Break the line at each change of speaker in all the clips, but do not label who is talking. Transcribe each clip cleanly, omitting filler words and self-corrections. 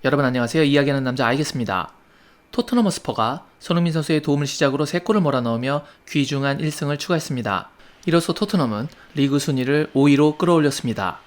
여러분 안녕하세요. 이야기하는 남자 알겠습니다. 토트넘 허스퍼가 손흥민 선수의 도움을 시작으로 3골을 몰아넣으며 귀중한 1승을 추가했습니다. 이로써 토트넘은 리그 순위를 5위로 끌어올렸습니다.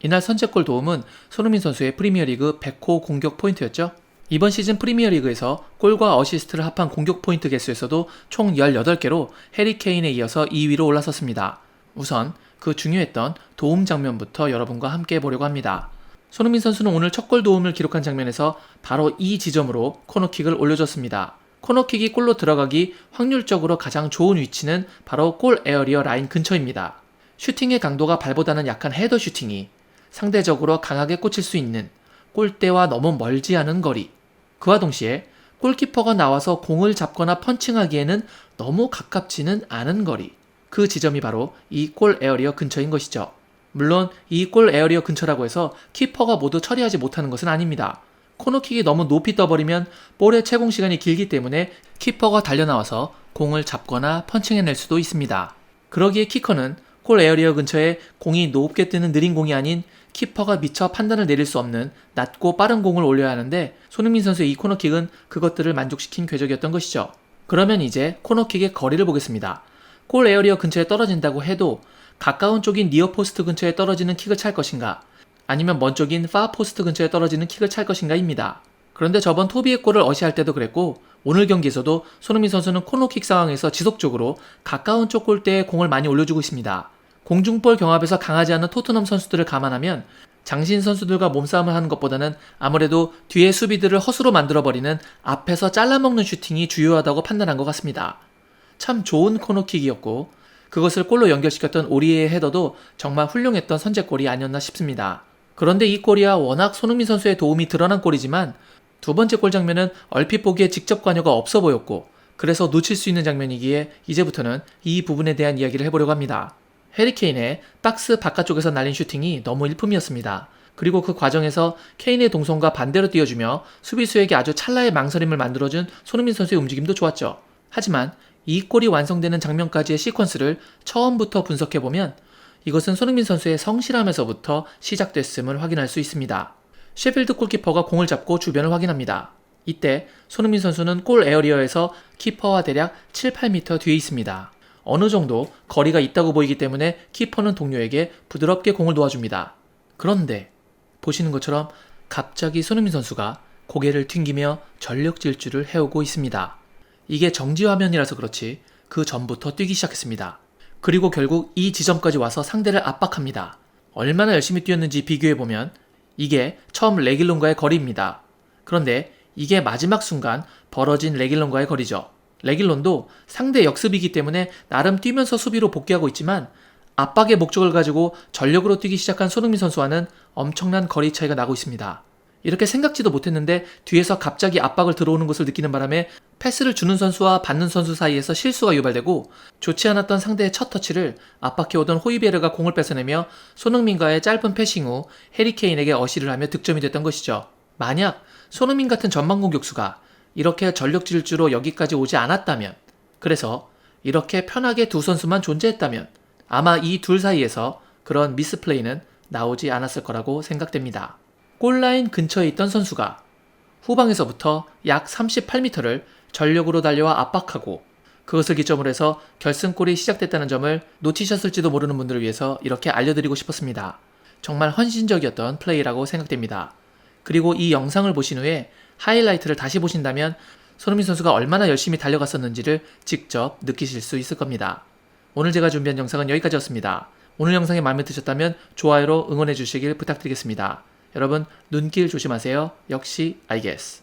이날 선제골 도움은 손흥민 선수의 프리미어리그 100호 공격 포인트였죠. 이번 시즌 프리미어리그에서 골과 어시스트를 합한 공격 포인트 개수에서도 총 18개로 해리 케인에 이어서 2위로 올라섰습니다. 우선 그 중요했던 도움 장면부터 여러분과 함께 보려고 합니다. 손흥민 선수는 오늘 첫 골 도움을 기록한 장면에서 바로 이 지점으로 코너킥을 올려줬습니다. 코너킥이 골로 들어가기 확률적으로 가장 좋은 위치는 바로 골 에어리어 라인 근처입니다. 슈팅의 강도가 발보다는 약한 헤더 슈팅이 상대적으로 강하게 꽂힐 수 있는 골대와 너무 멀지 않은 거리, 그와 동시에 골키퍼가 나와서 공을 잡거나 펀칭하기에는 너무 가깝지는 않은 거리, 그 지점이 바로 이 골 에어리어 근처인 것이죠. 물론 이 골 에어리어 근처라고 해서 키퍼가 모두 처리하지 못하는 것은 아닙니다. 코너킥이 너무 높이 떠버리면 볼의 채공 시간이 길기 때문에 키퍼가 달려나와서 공을 잡거나 펀칭해낼 수도 있습니다. 그러기에 키커는 골 에어리어 근처에 공이 높게 뜨는 느린 공이 아닌 키퍼가 미처 판단을 내릴 수 없는 낮고 빠른 공을 올려야 하는데, 손흥민 선수의 이 코너킥은 그것들을 만족시킨 궤적이었던 것이죠. 그러면 이제 코너킥의 거리를 보겠습니다. 골 에어리어 근처에 떨어진다고 해도 가까운 쪽인 니어 포스트 근처에 떨어지는 킥을 찰 것인가, 아니면 먼 쪽인 파 포스트 근처에 떨어지는 킥을 찰 것인가입니다. 그런데 저번 토비의 골을 어시할 때도 그랬고, 오늘 경기에서도 손흥민 선수는 코너킥 상황에서 지속적으로 가까운 쪽 골대에 공을 많이 올려주고 있습니다. 공중볼 경합에서 강하지 않은 토트넘 선수들을 감안하면 장신 선수들과 몸싸움을 하는 것보다는 아무래도 뒤에 수비들을 허수로 만들어버리는 앞에서 잘라먹는 슈팅이 주요하다고 판단한 것 같습니다. 참 좋은 코너킥이었고, 그것을 골로 연결시켰던 오리의 헤더도 정말 훌륭했던 선제골이 아니었나 싶습니다. 그런데 이 골이야 워낙 손흥민 선수의 도움이 드러난 골이지만, 두 번째 골 장면은 얼핏 보기에 직접 관여가 없어 보였고, 그래서 놓칠 수 있는 장면이기에 이제부터는 이 부분에 대한 이야기를 해보려고 합니다. 해리 케인의 박스 바깥쪽에서 날린 슈팅이 너무 일품이었습니다. 그리고 그 과정에서 케인의 동선과 반대로 띄워주며 수비수에게 아주 찰나의 망설임을 만들어준 손흥민 선수의 움직임도 좋았죠. 하지만 이 골이 완성되는 장면까지의 시퀀스를 처음부터 분석해보면 이것은 손흥민 선수의 성실함에서부터 시작됐음을 확인할 수 있습니다. 셰필드 골키퍼가 공을 잡고 주변을 확인합니다. 이때 손흥민 선수는 골 에어리어에서 키퍼와 대략 7, 8m 뒤에 있습니다. 어느 정도 거리가 있다고 보이기 때문에 키퍼는 동료에게 부드럽게 공을 놓아줍니다. 그런데 보시는 것처럼 갑자기 손흥민 선수가 고개를 튕기며 전력 질주를 해오고 있습니다. 이게 정지화면이라서 그렇지 그 전부터 뛰기 시작했습니다. 그리고 결국 이 지점까지 와서 상대를 압박합니다. 얼마나 열심히 뛰었는지 비교해보면 이게 처음 레길론과의 거리입니다. 그런데 이게 마지막 순간 벌어진 레길론과의 거리죠. 레길론도 상대 역습이기 때문에 나름 뛰면서 수비로 복귀하고 있지만, 압박의 목적을 가지고 전력으로 뛰기 시작한 손흥민 선수와는 엄청난 거리 차이가 나고 있습니다. 이렇게 생각지도 못했는데 뒤에서 갑자기 압박을 들어오는 것을 느끼는 바람에 패스를 주는 선수와 받는 선수 사이에서 실수가 유발되고, 좋지 않았던 상대의 첫 터치를 압박해오던 호이베르가 공을 뺏어내며 손흥민과의 짧은 패싱 후 해리 케인에게 어시를 하며 득점이 됐던 것이죠. 만약 손흥민 같은 전방 공격수가 이렇게 전력 질주로 여기까지 오지 않았다면, 그래서 이렇게 편하게 두 선수만 존재했다면 아마 이 둘 사이에서 그런 미스플레이는 나오지 않았을 거라고 생각됩니다. 골라인 근처에 있던 선수가 후방에서부터 약 38m를 전력으로 달려와 압박하고, 그것을 기점으로 해서 결승골이 시작됐다는 점을 놓치셨을지도 모르는 분들을 위해서 이렇게 알려드리고 싶었습니다. 정말 헌신적이었던 플레이라고 생각됩니다. 그리고 이 영상을 보신 후에 하이라이트를 다시 보신다면 손흥민 선수가 얼마나 열심히 달려갔었는지를 직접 느끼실 수 있을 겁니다. 오늘 제가 준비한 영상은 여기까지였습니다. 오늘 영상이 마음에 드셨다면 좋아요로 응원해 주시길 부탁드리겠습니다. 여러분, 눈길 조심하세요. 역시 I guess.